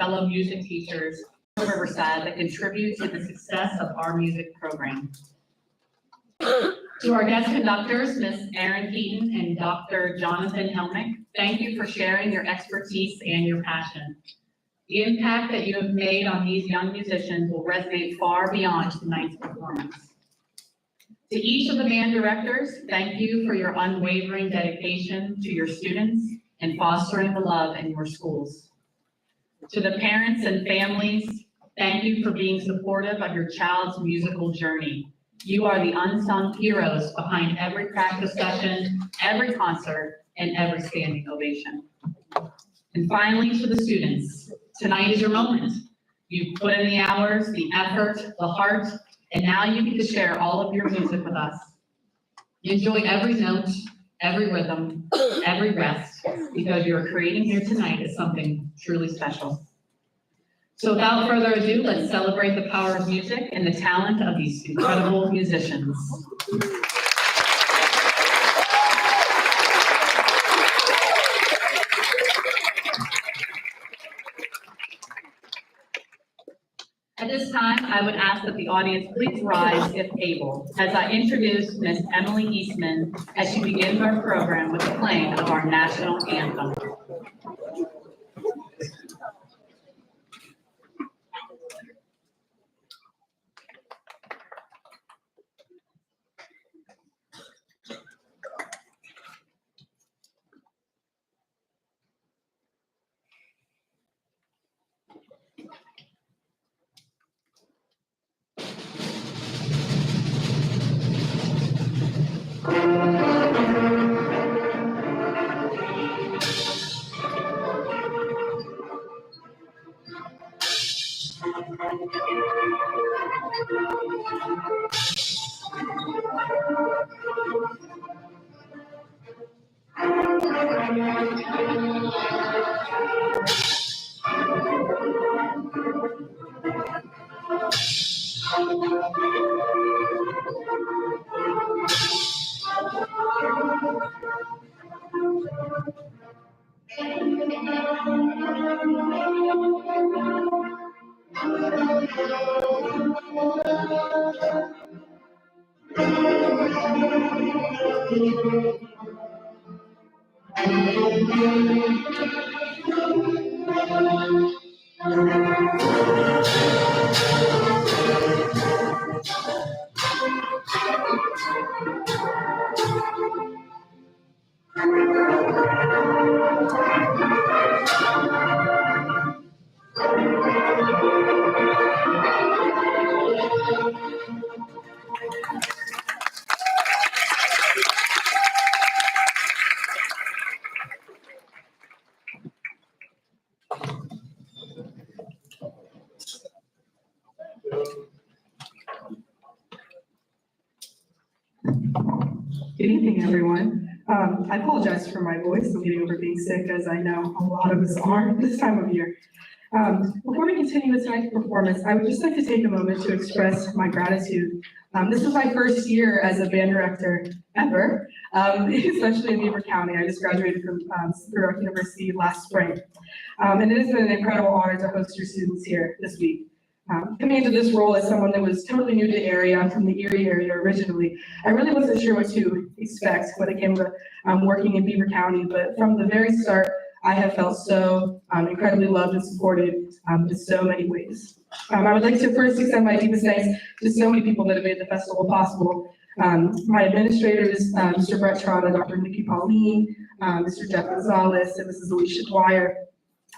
fellow music teachers from Riverside that contribute to the success of our music program. To our guest conductors, Ms. Erin Keaton and Dr. Jonathan Helmick, thank you for sharing your expertise and your passion. The impact that you have made on these young musicians will resonate far beyond tonight's performance. To each of the band directors, thank you for your unwavering dedication to your students and fostering the love in your schools. To the parents and families, thank you for being supportive of your child's musical journey. You are the unsung heroes behind every practice session, every concert, and every standing ovation. And finally, to the students, tonight is your moment. You've put in the hours, the effort, the heart, and now you get to share all of your music with us. Enjoy every note, every rhythm, every rest, because you are creating here tonight is something truly special. So without further ado, let's celebrate the power of music and the talent of these incredible musicians. At this time, I would ask that the audience please rise if able, as I introduce Ms. Emily Eastman as she begins our program with the playing of our national anthem. Good evening, everyone. I apologize for my voice. I'm getting over being sick, as I know a lot of us are this time of year. Before we continue with tonight's performance, I would just like to take a moment to express my gratitude. This is my first year as a band director ever, especially in Beaver County. I just graduated from Riverside University last spring. And it has been an incredible honor to host your students here this week. Coming into this role as someone that was totally new to the area, I'm from the Erie area originally, I really wasn't sure what to expect when it came to working in Beaver County, but from the very start, I have felt so incredibly loved and supported in so many ways. I would like to first extend my deepest thanks to so many people that have made the festival possible. My administrators, Mr. Brett Trotta, Dr. Nikki Pauline, Mr. Jeff Gonzalez, and Mrs. Alicia Dwyer.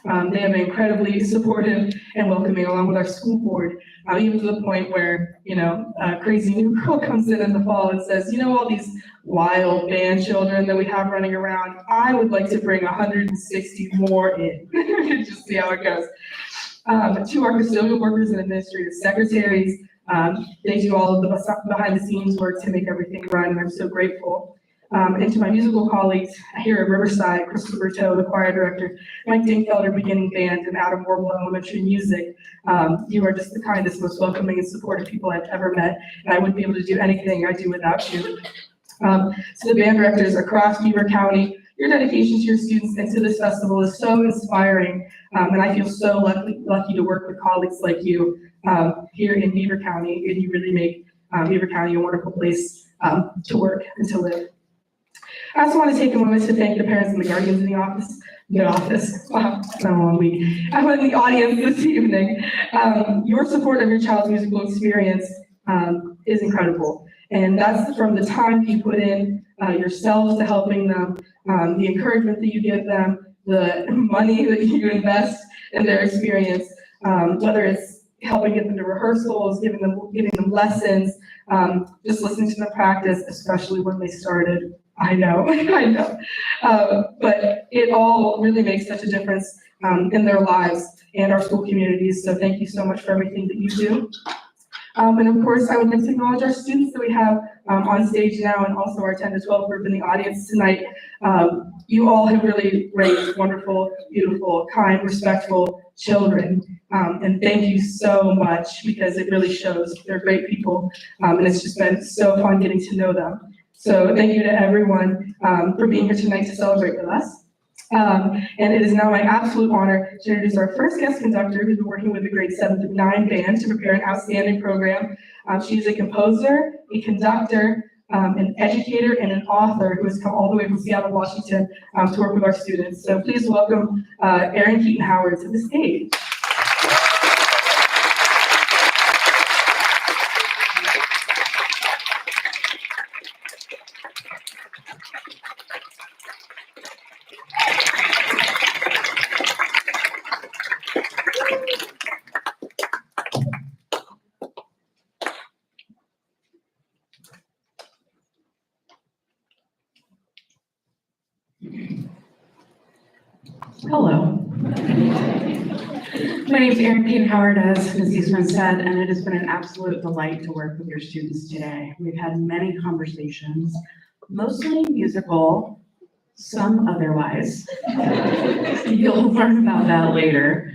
They have been incredibly supportive and welcoming, along with our school board, even to the point where, a crazy new girl comes in the fall and says, all these wild band children that we have running around, I would like to bring 160 more in, and just see how it goes. To our custodial workers and administrative secretaries, they do all of the behind the scenes work to make everything run, and I'm so grateful. And to my musical colleagues here at Riverside, Christopher Toe, the choir director, Mike Dinkfelder, beginning band, and Adam Warble, elementary music. You are just the kindest, most welcoming and supportive people I've ever met, and I wouldn't be able to do anything I do without you. To the band directors across Beaver County, your dedication to your students and to this festival is so inspiring. And I feel so lucky to work with colleagues like you here in Beaver County, and you really make Beaver County a wonderful place to work and to live. I also want to take a moment to thank the parents and the guardians in the office. Wow, it's been a long week. I'm in the audience this evening. Your support of your child's musical experience is incredible. And that's from the time you put in yourselves to helping them, the encouragement that you give them, the money that you invest in their experience, whether it's helping get them to rehearsals, giving them lessons, just listening to them practice, especially when they started. I know. But it all really makes such a difference in their lives and our school communities. So thank you so much for everything that you do. And of course, I would like to acknowledge our students that we have on stage now, and also our 10 to 12 group in the audience tonight. You all have really raised wonderful, beautiful, kind, respectful children. And thank you so much, because it really shows they're great people. And it's just been so fun getting to know them. So thank you to everyone for being here tonight to celebrate with us. And it is now my absolute honor to introduce our first guest conductor, who's been working with the grade 7 through 9 band to prepare an outstanding program. She's a composer, a conductor, an educator, and an author who has come all the way from Seattle, Washington to work with our students. So please welcome Erin Keaton Howard to the stage. Hello. My name is Erin Keaton Howard, as Ms. Eastman said, and it has been an absolute delight to work with your students today. We've had many conversations, mostly musical, some otherwise. You'll learn about that later.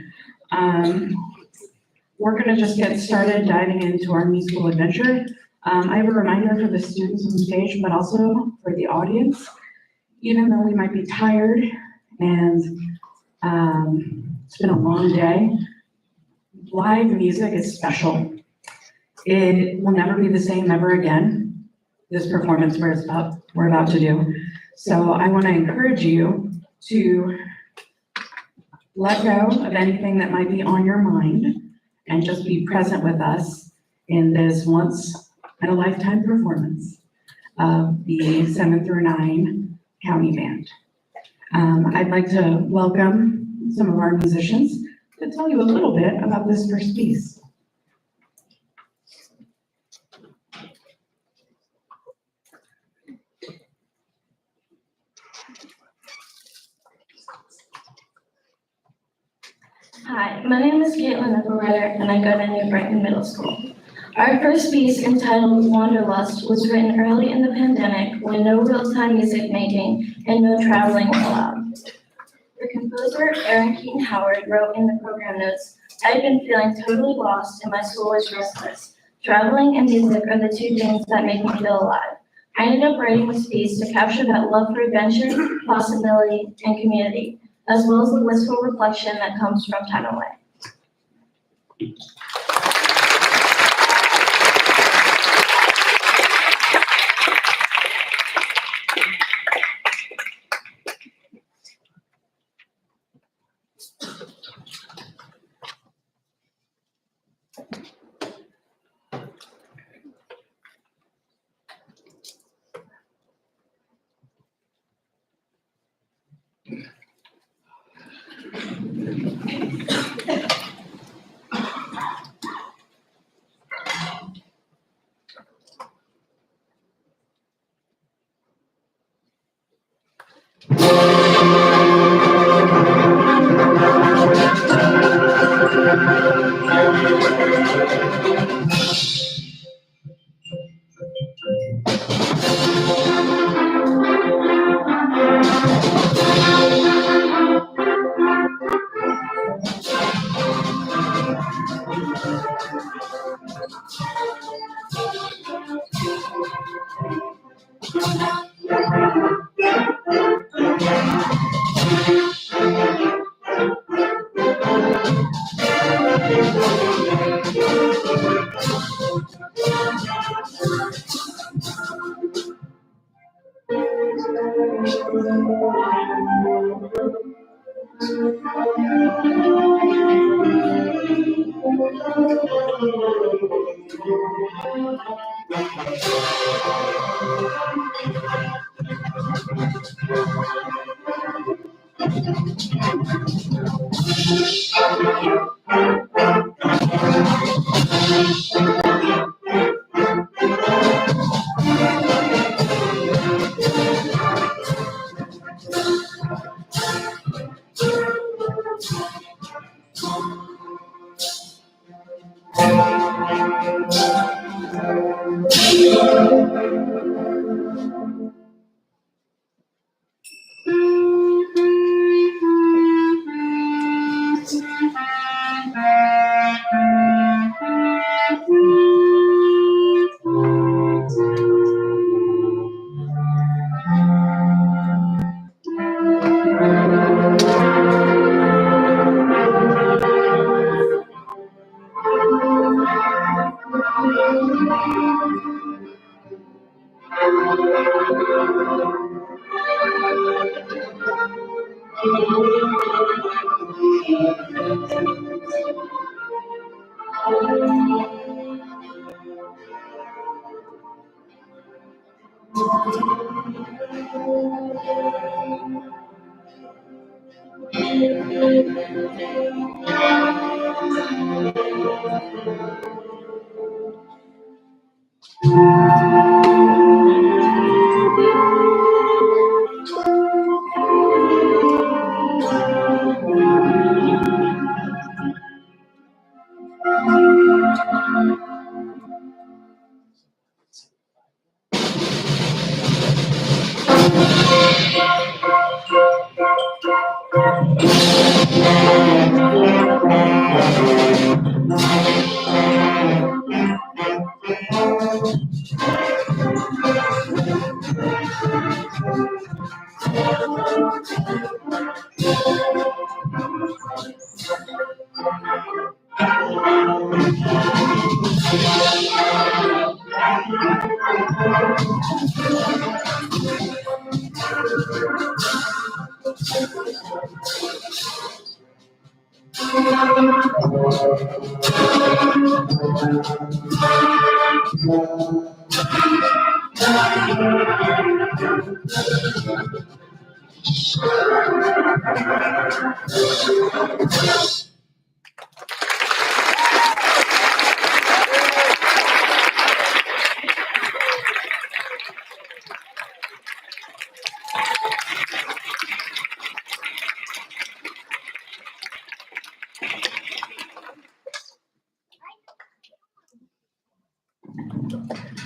We're going to just get started diving into our musical adventure. I have a reminder for the students on stage, but also for the audience. Even though we might be tired and it's been a long day, live music is special. It will never be the same ever again, this performance we're about to do. So I want to encourage you to let go of anything that might be on your mind and just be present with us in this once in a lifetime performance of the 7 through 9 county band. I'd like to welcome some of our musicians to tell you a little bit about this first piece. Hi, my name is Caitlin Everweather, and I go to New Brighton Middle School. Our first piece, entitled Wanderlust, was written early in the pandemic when no real-time music making and no traveling was allowed. The composer, Erin Keaton Howard, wrote in the program notes, "I had been feeling totally lost and my soul was restless. Traveling and music are the two things that make me feel alive. I ended up writing this piece to capture that love for adventure, possibility, and community, as well as the blissful reflection that comes from time away."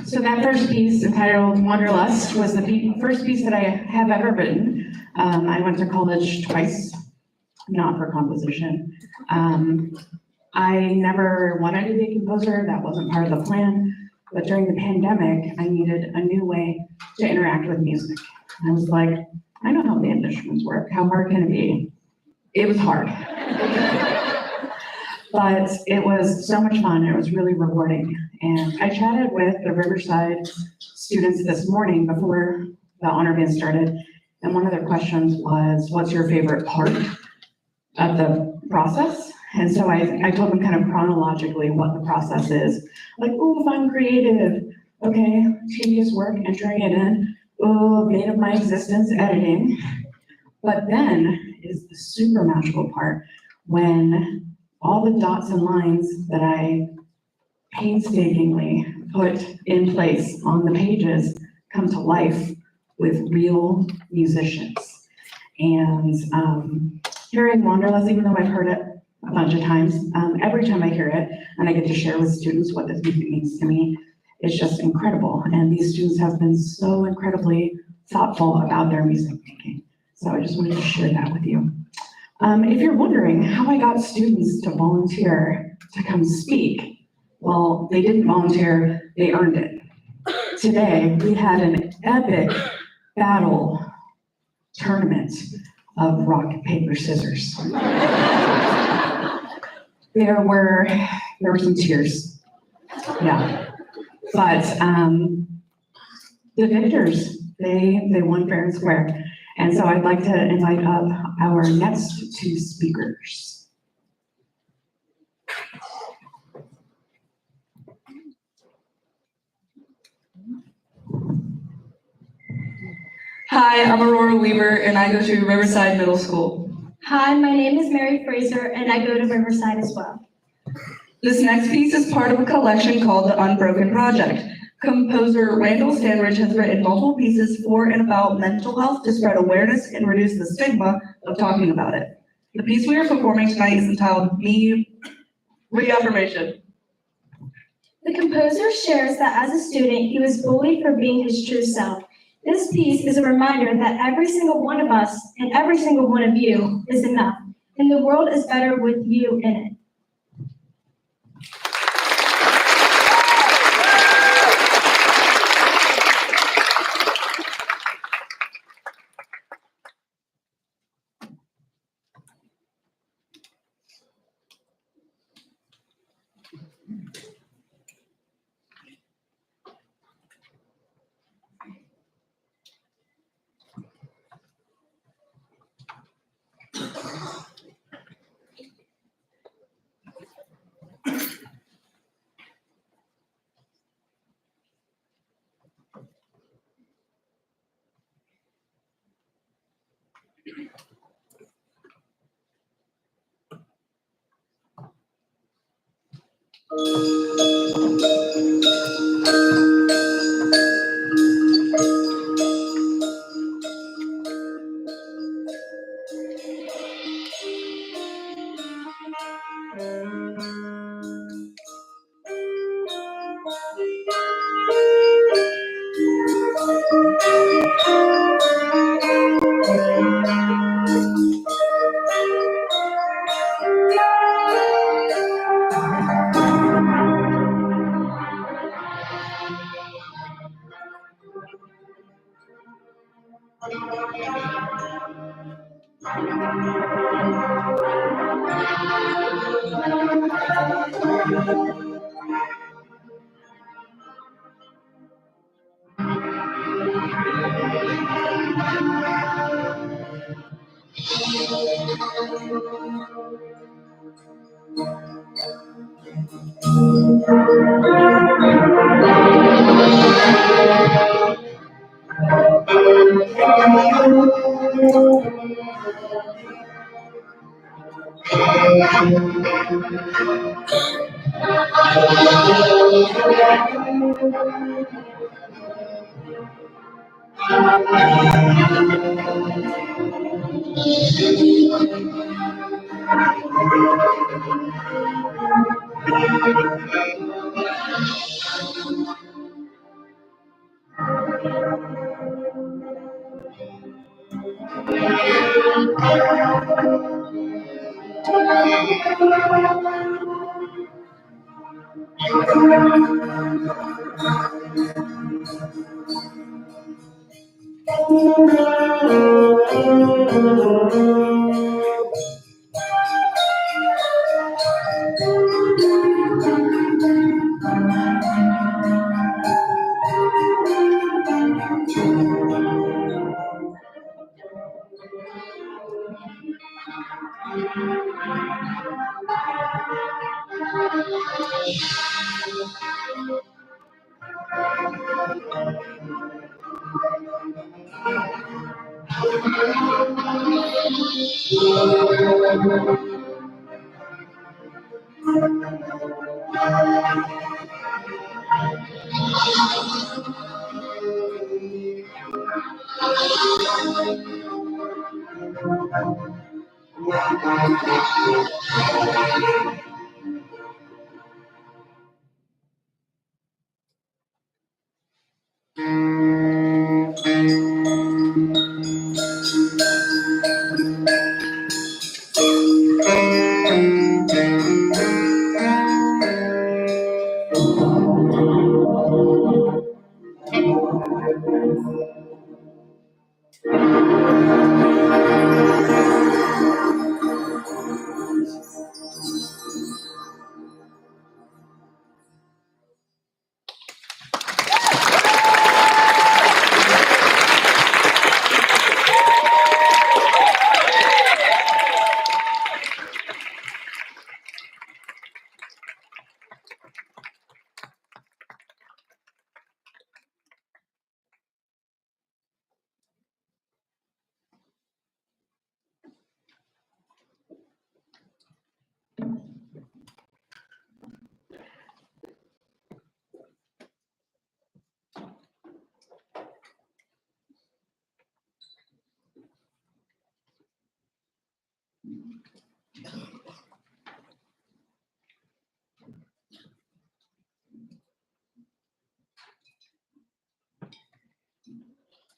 So that first piece entitled Wanderlust was the first piece that I have ever written. I went to college twice, not for composition. I never wanted to be a composer, that wasn't part of the plan, but during the pandemic, I needed a new way to interact with music. I was like, I know how the instruments work, how hard can it be? It was hard. But it was so much fun, it was really rewarding. And I chatted with the Riverside students this morning before the honor band started, and one of their questions was, what's your favorite part of the process? And so I told them kind of chronologically what the process is. Like, oh, if I'm creative, okay, tedious work, entering it in, oh, bane of my existence, editing. But then is the super magical part when all the dots and lines that I painstakingly put in place on the pages come to life with real musicians. And hearing Wanderlust, even though I've heard it a bunch of times, every time I hear it and I get to share with students what this music means to me, it's just incredible. And these students have been so incredibly thoughtful about their music making. So I just wanted to share that with you. If you're wondering how I got students to volunteer to come speak, well, they didn't volunteer, they earned it. Today, we had an epic battle tournament of rock, paper, scissors. There were some tears, yeah. But the victors, they won fair and square. And so I'd like to invite up our next two speakers. Hi, I'm Aurora Weaver, and I go to Riverside Middle School. Hi, my name is Mary Fraser, and I go to Riverside as well. This next piece is part of a collection called The Unbroken Project. Composer Randall Stanridge has written multiple pieces for and about mental health to spread awareness and reduce the stigma of talking about it. The piece we are performing tonight is entitled Me Reaffirmation. The composer shares that as a student, he was bullied for being his true self. This piece is a reminder that every single one of us and every single one of you is enough, and the world is better with you in it.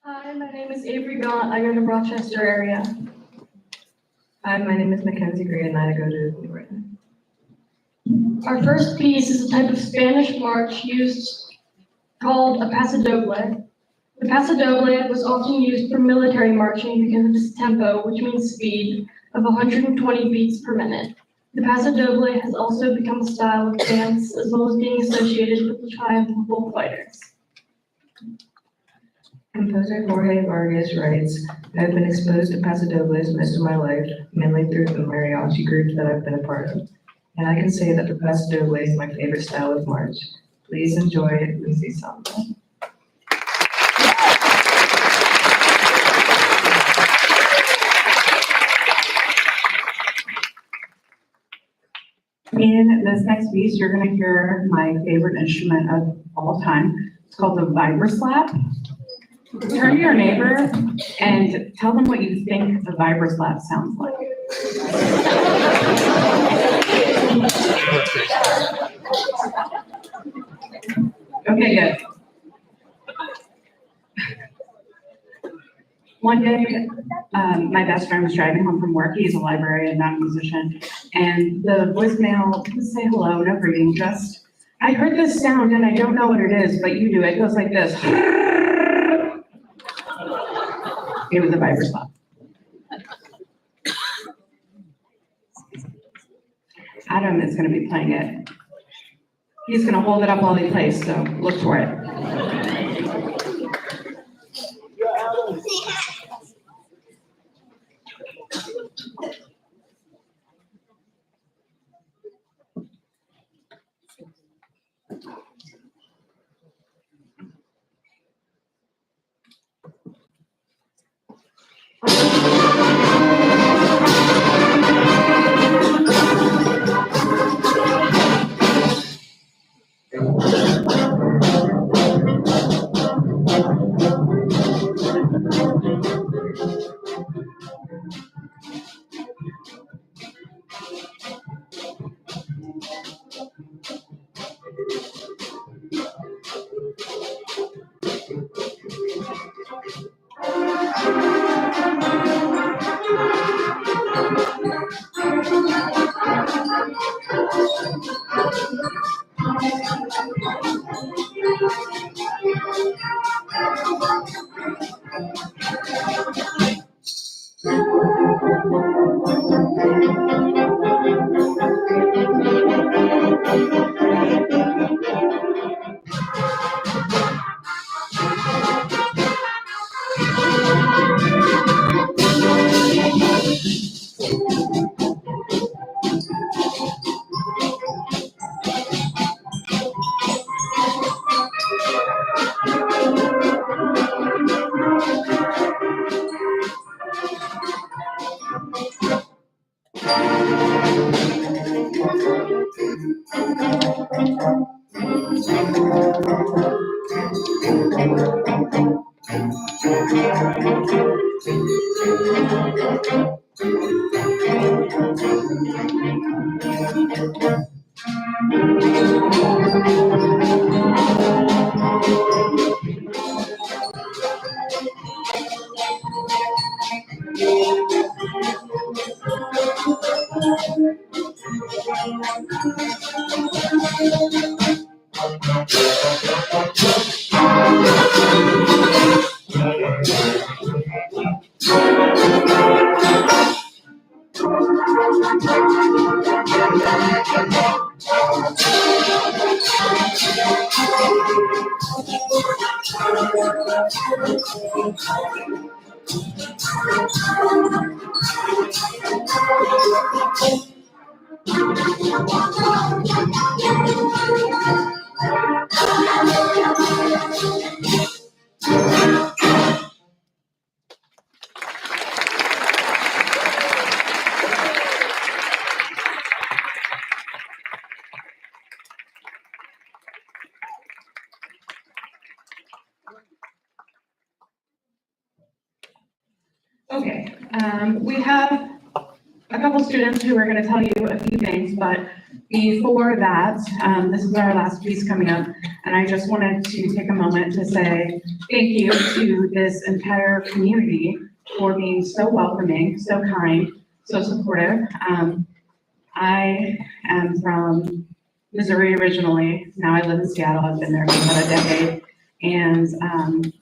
Hi, my name is Avery Gaunt. I go to Rochester area. Hi, my name is Mackenzie Green and I go to New Britain. Our first piece is a type of Spanish march used called a pasodoble. The pasodoble was often used for military marching because of its tempo, which means speed, of 120 beats per minute. The pasodoble has also become a style of dance as well as being associated with the triumph of bullfighters. Composer Jorge Vargas writes, I have been exposed to pasodobles most of my life, mainly through the mariachi groups that I've been a part of. And I can say that the pasodoble is my favorite style of march. Please enjoy Lucy Samba. In this next piece, you're going to hear my favorite instrument of all time. It's called the Vibraslap. Turn to your neighbor and tell them what you think the Vibraslap sounds like. Okay, good. One day, my best friend was driving home from work. He's a librarian, not a musician. And the voicemail didn't say hello, no greeting, just, I heard this sound and I don't know what it is, but you do. It goes like this. It was a Vibraslap. Adam is going to be playing it. He's going to hold it up while he plays, so look for it. Okay, we have a couple students who are going to tell you a few things, but before that, this is our last piece coming up, and I just wanted to take a moment to say thank you to this entire community for being so welcoming, so kind, so supportive. I am from Missouri originally. Now I live in Seattle. I've been there for about a decade, and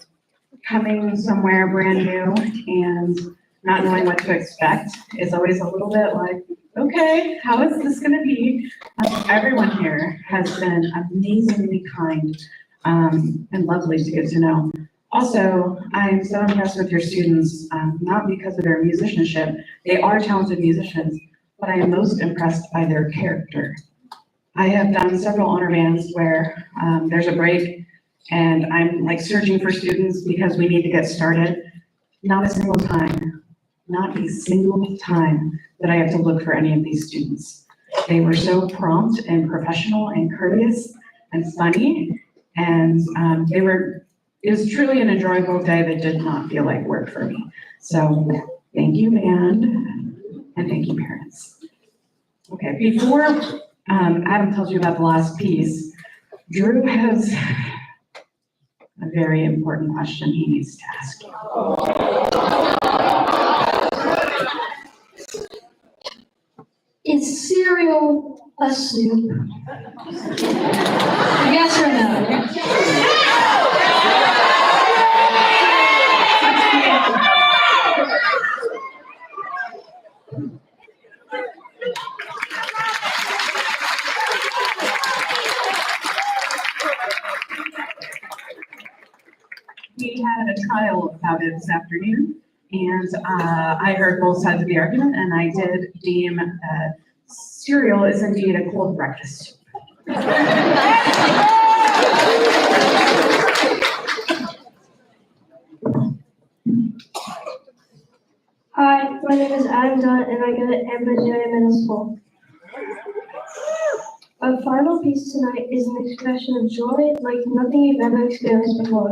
coming somewhere brand new and not knowing what to expect is always a little bit like, okay, how is this gonna be? Everyone here has been amazingly kind and lovely to get to know. Also, I'm so impressed with your students, not because of their musicianship. They are talented musicians, but I am most impressed by their character. I have done several honor bands where there's a break and I'm like searching for students because we need to get started. Not a single time that I have to look for any of these students. They were so prompt and professional and courteous and funny, and it was truly an enjoyable day that did not feel like work for me. So thank you, band, and thank you, parents. Okay, before Adam tells you about the last piece, Drew has a very important question he needs to ask you. Is cereal a soup? Yes or no? We had a trial about it this afternoon, and I heard both sides of the argument, and I did deem that cereal is indeed a cold breakfast. Hi, my name is Adam Dunn and I go to Virginia Middle School. Our final piece tonight is an expression of joy like nothing you've ever experienced before.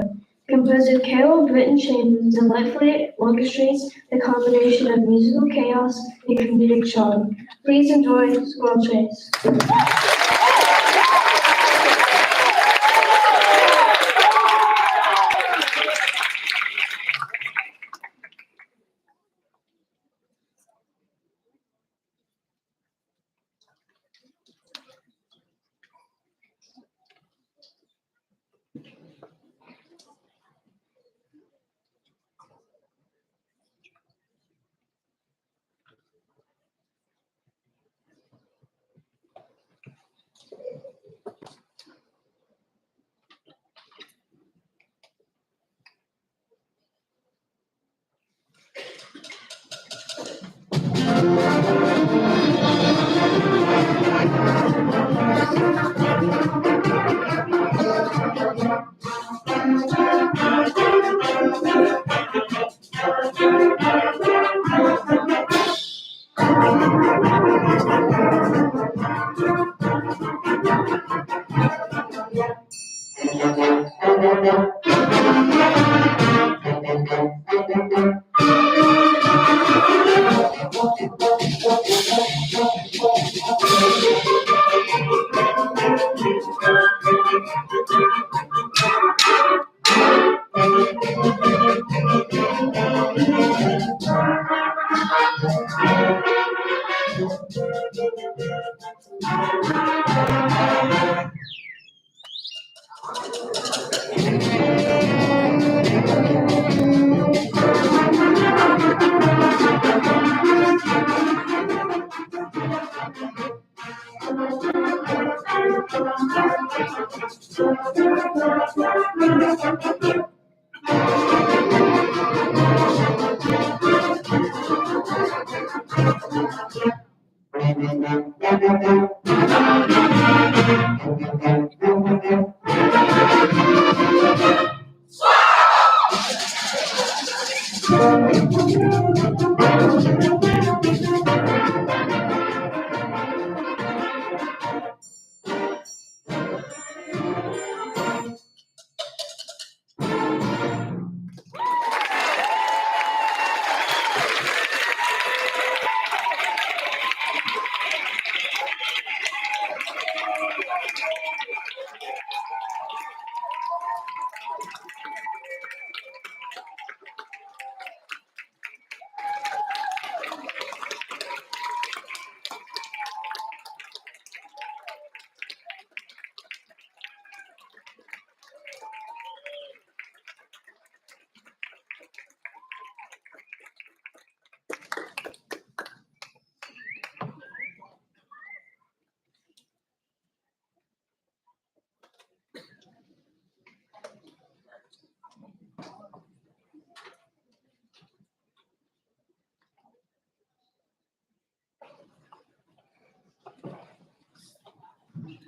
Composed of Carol Britton Chambers, delightfully orchestrates the combination of musical chaos and comedic charm. Please enjoy Squirrel Chase.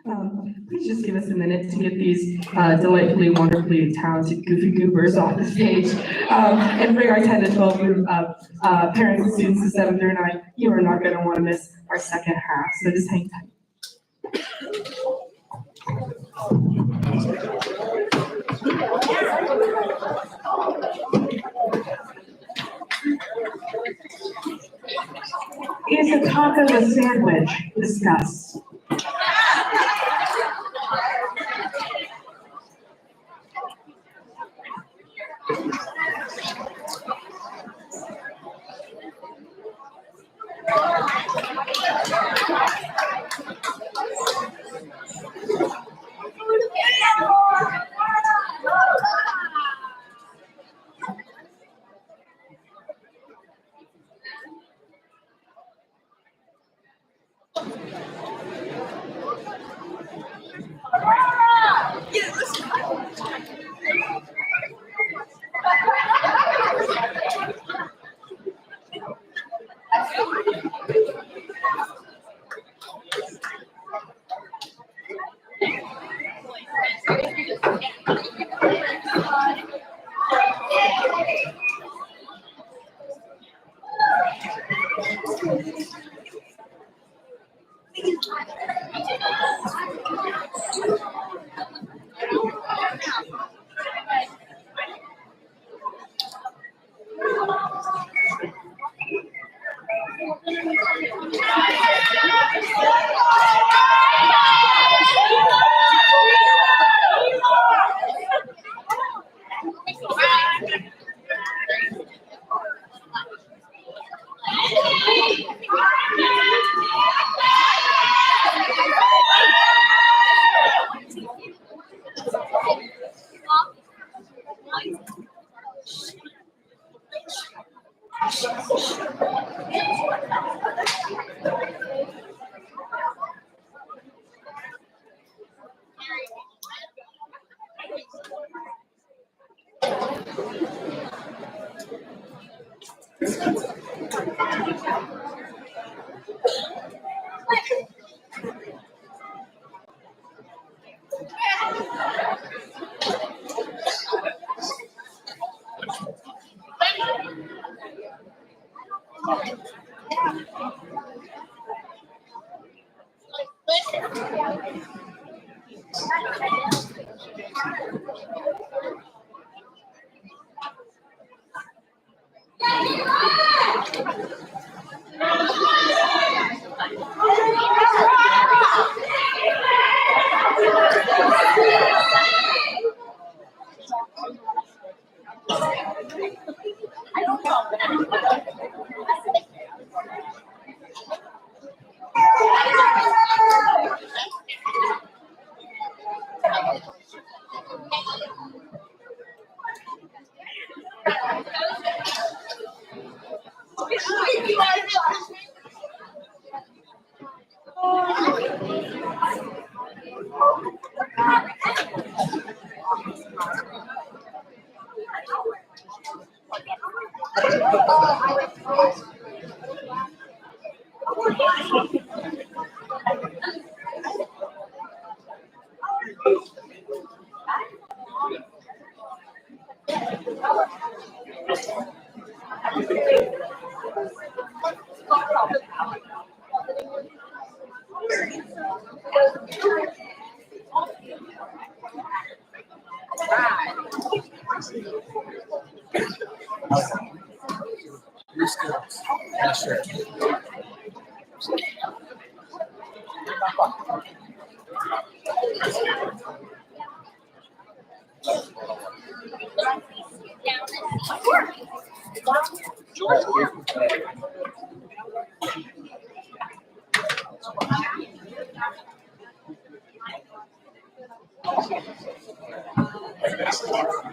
Please just give us a minute to get these delightfully, wonderfully talented goofy goobers off the stage and bring our 10 to 12 group of parents and students to 7 through 9. You are not going to want to miss our second half, so just hang tight. Is a taco a sandwich? Discuss.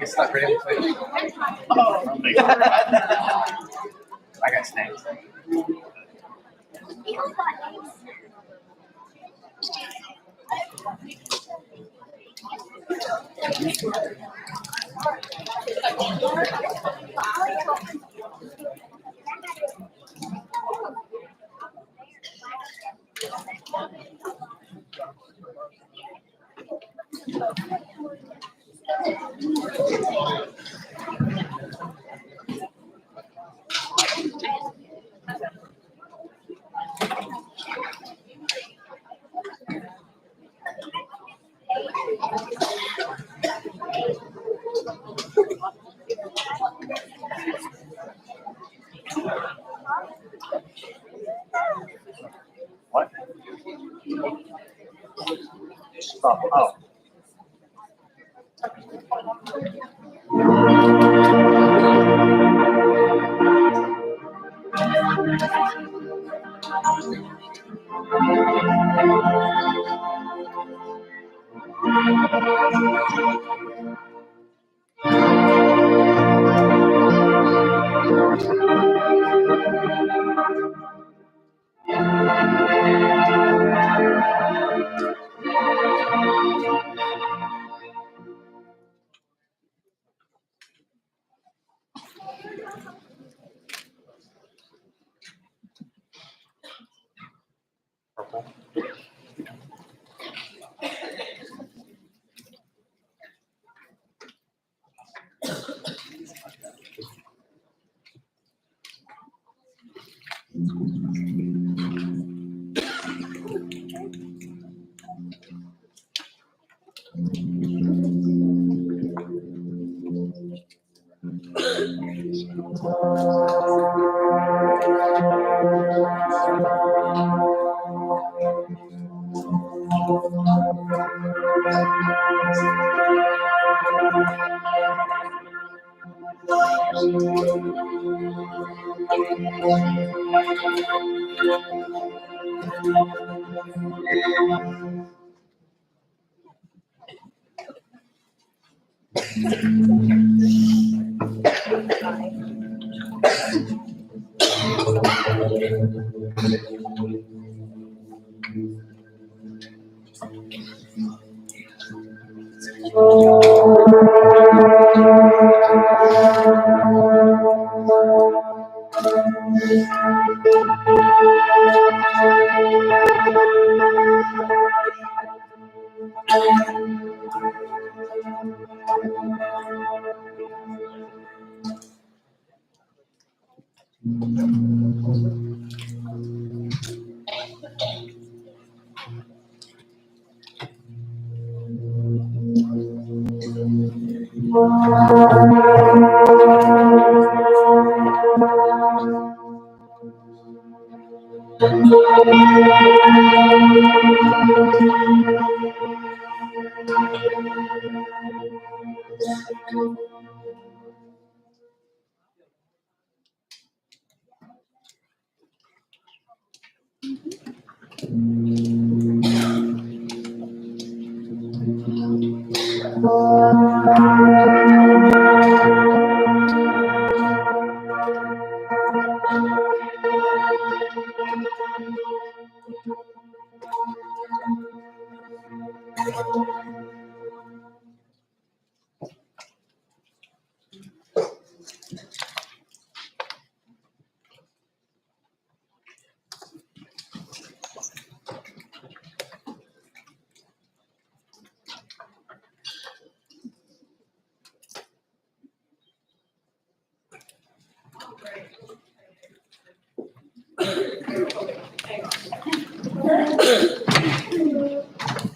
It's not ready to play. I got snacks. What? Stop. Oh. Purple.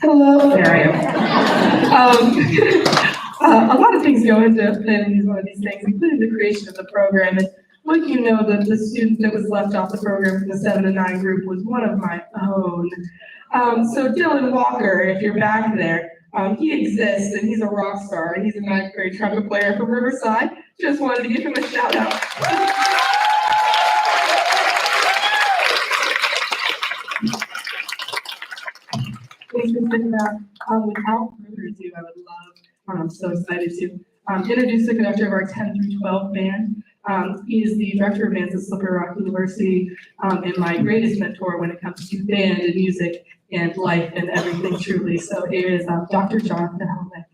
Hello, there I am. A lot of things go into planning one of these things, including the creation of the program. And like you know, the student that was left off the program from the 7 to 9 group was one of my own. So Dylan Walker, if you're back there, he exists and he's a rock star and he's a 9th grade trumpet player from Riverside. Just wanted to give him a shout out. Without further ado, I would love, I'm so excited to introduce the conductor of our 10 through 12 band. He is the director of bands at Slippery Rock University, and my greatest mentor when it comes to band and music and life and everything truly. So here is Dr. Jonathan Helmick.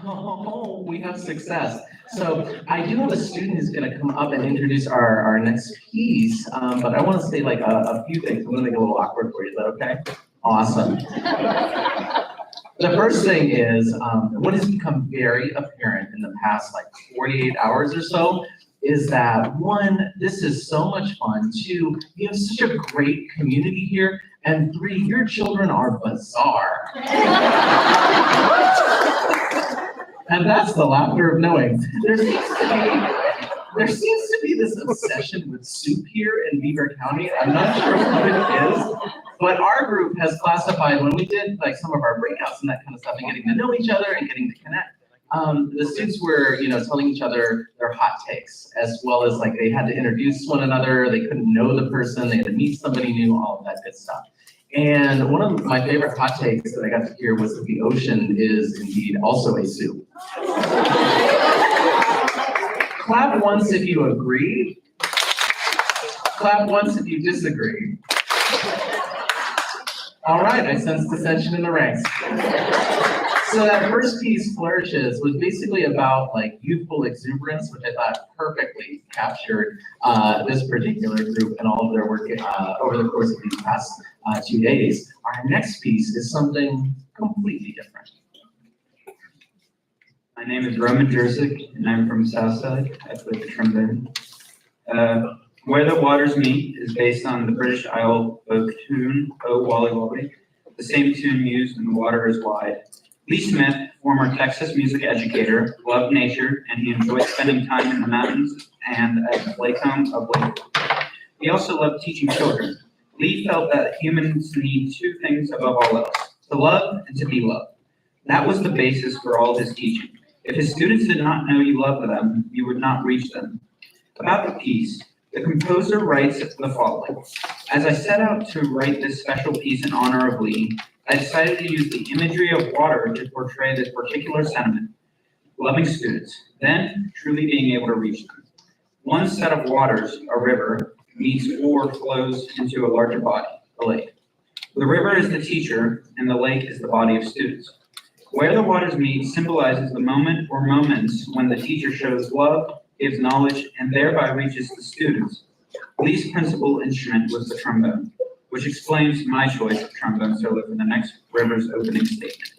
Oh, we have success. So I do have a student who's gonna come up and introduce our next piece, but I wanna say like a few things. I'm gonna make it a little awkward for you. Is that okay? Awesome. The first thing is, what has become very apparent in the past like 48 hours or so is that one, this is so much fun. Two, you have such a great community here. And three, your children are bizarre. And that's the laughter of knowing. There seems to be this obsession with soup here in Beaver County. I'm not sure what it is, but our group has classified when we did like some of our breakouts and that kind of stuff and getting to know each other and getting to connect. The students were, telling each other their hot takes, as well as like they had to introduce one another. They couldn't know the person. They had to meet somebody new, all of that good stuff. And one of my favorite hot takes that I got to hear was that the ocean is indeed also a soup. Clap once if you agree. Clap once if you disagree. All right, I sense dissension in the ranks. So that first piece, Flourishes, was basically about like youthful exuberance, which I thought perfectly captured this particular group and all of their work over the course of these past 2 days. Our next piece is something completely different. My name is Roman Jersic, and I'm from Southside. I play the trombone. Where the Waters Meet is based on the British Isle folk tune, Oh Wally Wally, the same tune used in The Water is Wide. Lee Smith, former Texas music educator, loved nature, and he enjoyed spending time in the mountains and at the lake home of Lake. He also loved teaching children. Lee felt that humans need two things above all else, to love and to be loved. That was the basis for all his teaching. If his students did not know you loved them, you would not reach them. About the piece, the composer writes the following. As I set out to write this special piece in honor of Lee, I decided to use the imagery of water to portray this particular sentiment. loving students, then truly being able to reach them. One set of waters, a river, meets or flows into a larger body, a lake. The river is the teacher, and the lake is the body of students. Where the waters meet symbolizes the moment or moments when the teacher shows love, gives knowledge, and thereby reaches the students. Lee's principal instrument was the trombone, which explains my choice of trombone solo for the next Rivers opening statement.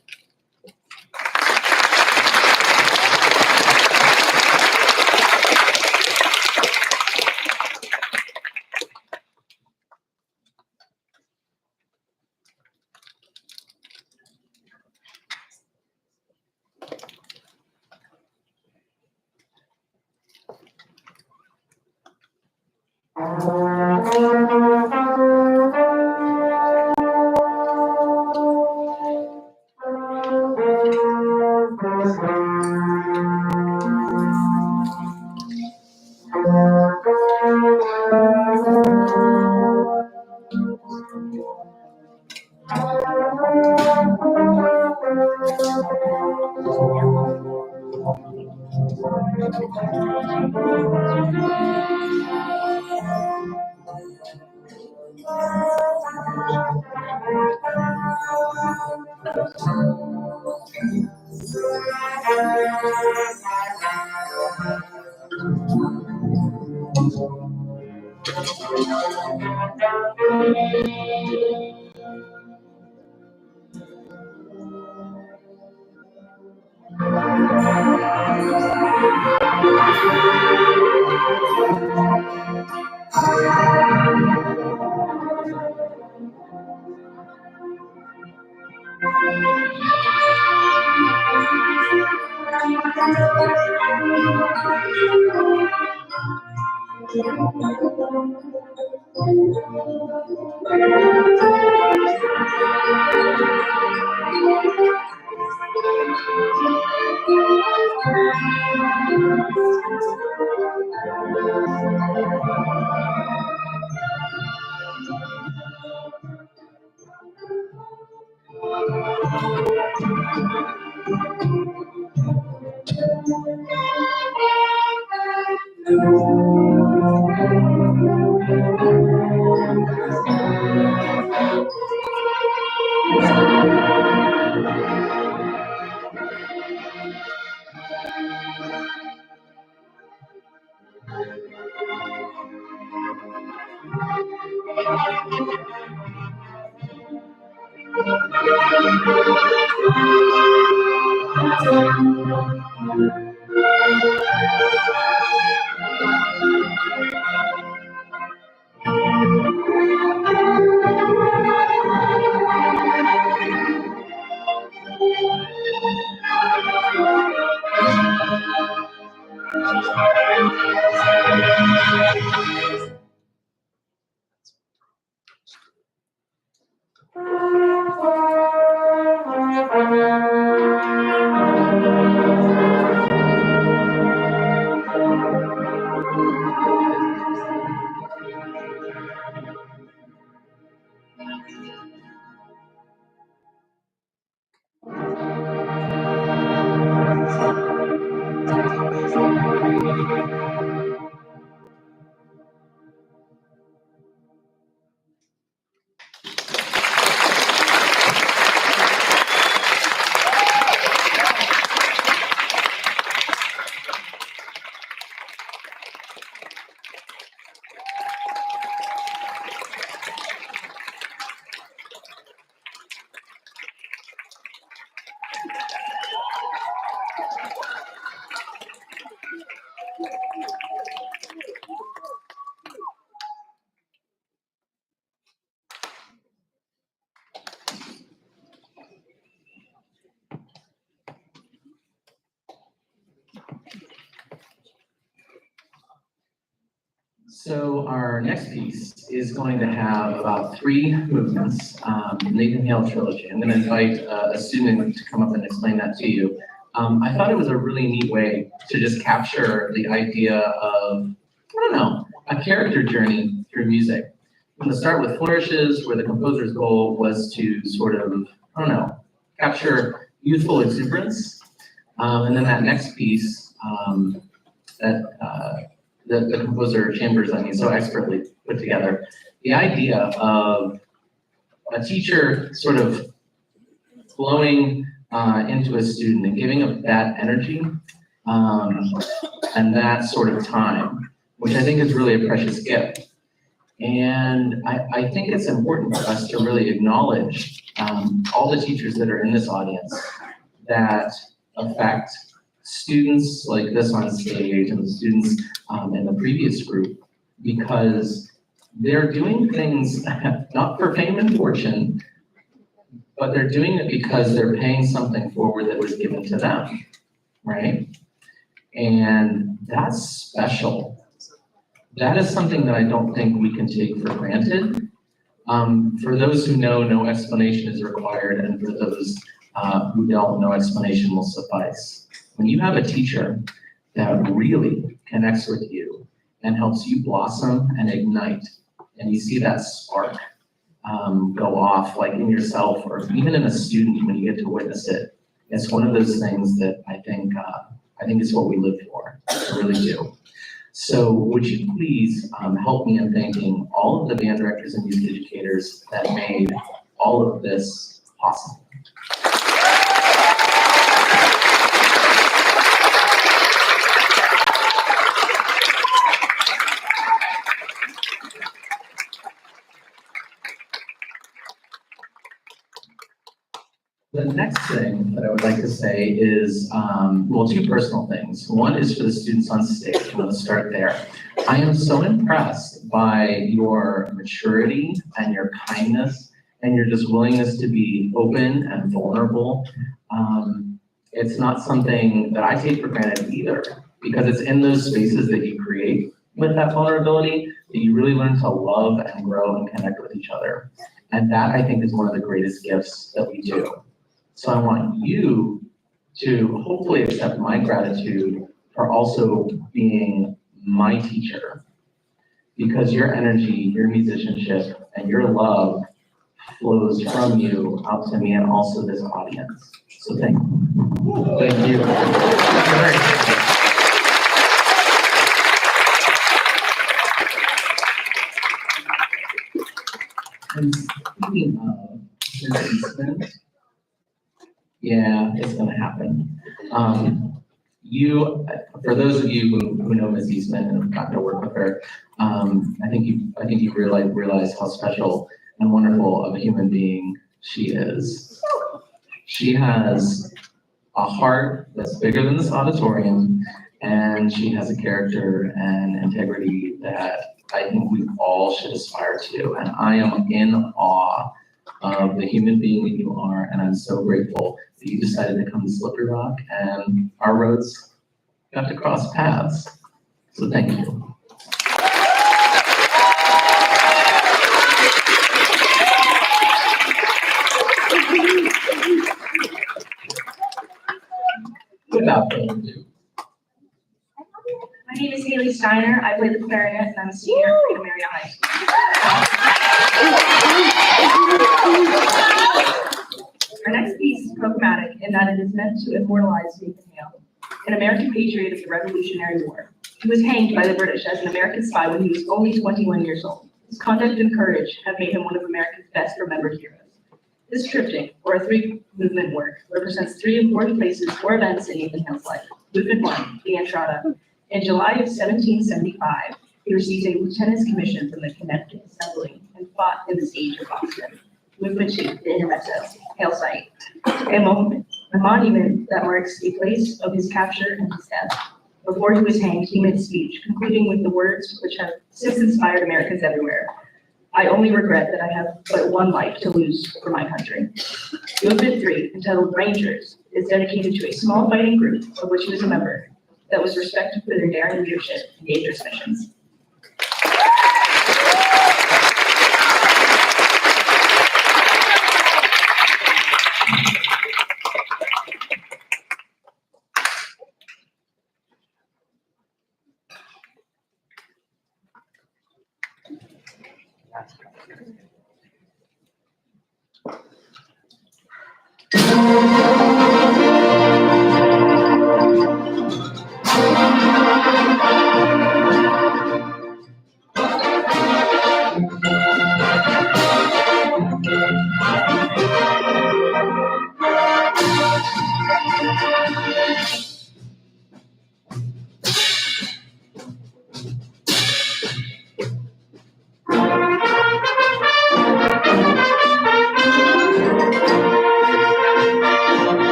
So our next piece is going to have about 3 movements, Nathan Hale trilogy. I'm going to invite a student to come up and explain that to you. I thought it was a really neat way to just capture the idea of, I don't know, a character journey through music. I'm going to start with Flourishes, where the composer's goal was to sort of, I don't know, capture youthful exuberance. And then that next piece, that the composer Chambers, so expertly put together, the idea of a teacher sort of flowing into a student and giving up that energy and that sort of time, which I think is really a precious gift. And I think it's important for us to really acknowledge all the teachers that are in this audience that affect students like this on stage and the students in the previous group, because they're doing things not for fame and fortune, but they're doing it because they're paying something forward that was given to them, right? And that's special. That is something that I don't think we can take for granted. For those who know, no explanation is required, and for those who don't, no explanation will suffice. When you have a teacher that really connects with you and helps you blossom and ignite, and you see that spark go off like in yourself or even in a student when you get to witness it, it's one of those things that I think is what we live for. I really do. So would you please help me in thanking all of the band directors and music educators that made all of this possible. The next thing that I would like to say is, well, two personal things. One is for the students on stage. I'm going to start there. I am so impressed by your maturity and your kindness and your just willingness to be open and vulnerable. It's not something that I take for granted either, because it's in those spaces that you create with that vulnerability that you really learn to love and grow and connect with each other. And that, I think, is one of the greatest gifts that we do. So I want you to hopefully accept my gratitude for also being my teacher, because your energy, your musicianship, and your love flows from you out to me and also this audience. So thank you. Thank you. And speaking of Mrs. yeah, it's gonna happen. For those of you who know Ms. Eastman and have gotten to work with her, I think you realize how special and wonderful of a human being she is. She has a heart that's bigger than this auditorium, and she has a character and integrity that I think we all should aspire to. And I am in awe of the human being that you are, and I'm so grateful that you decided to come to Slippery Rock and our roads got to cross paths. So thank you. Without further ado. My name is Haley Steiner. I play the clarinet and I'm a senior at Freedom Area High School. Our next piece is programmatic in that it is meant to immortalize Nathan Hale, an American patriot of the Revolutionary War. He was hanged by the British as an American spy when he was only 21 years old. His conduct and courage have made him one of America's best remembered heroes. This triptych, or a three-movement work, represents three important places or events in Nathan Hale's life. Movement 1, the Entrada. In July of 1775, he received a lieutenant's commission from the Connecticut Assembly and fought in the siege of Boston. Movement 2, the Intermezzo, Hale site, a monument that marks a place of his capture and his death. Before he was hanged, he made a speech, concluding with the words which have since inspired Americans everywhere. I only regret that I have but one life to lose for my country. Movement 3, entitled Rangers, is dedicated to a small fighting group of which he was a member that was respected for their daring leadership and dangerous missions.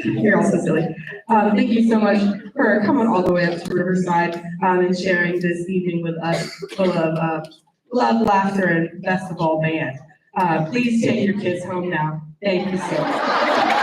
You're all so silly. Thank you so much for coming all the way up to Riverside, and sharing this evening with us full of, love, laughter, and best of all, band. Please take your kids home now. Thank you so much.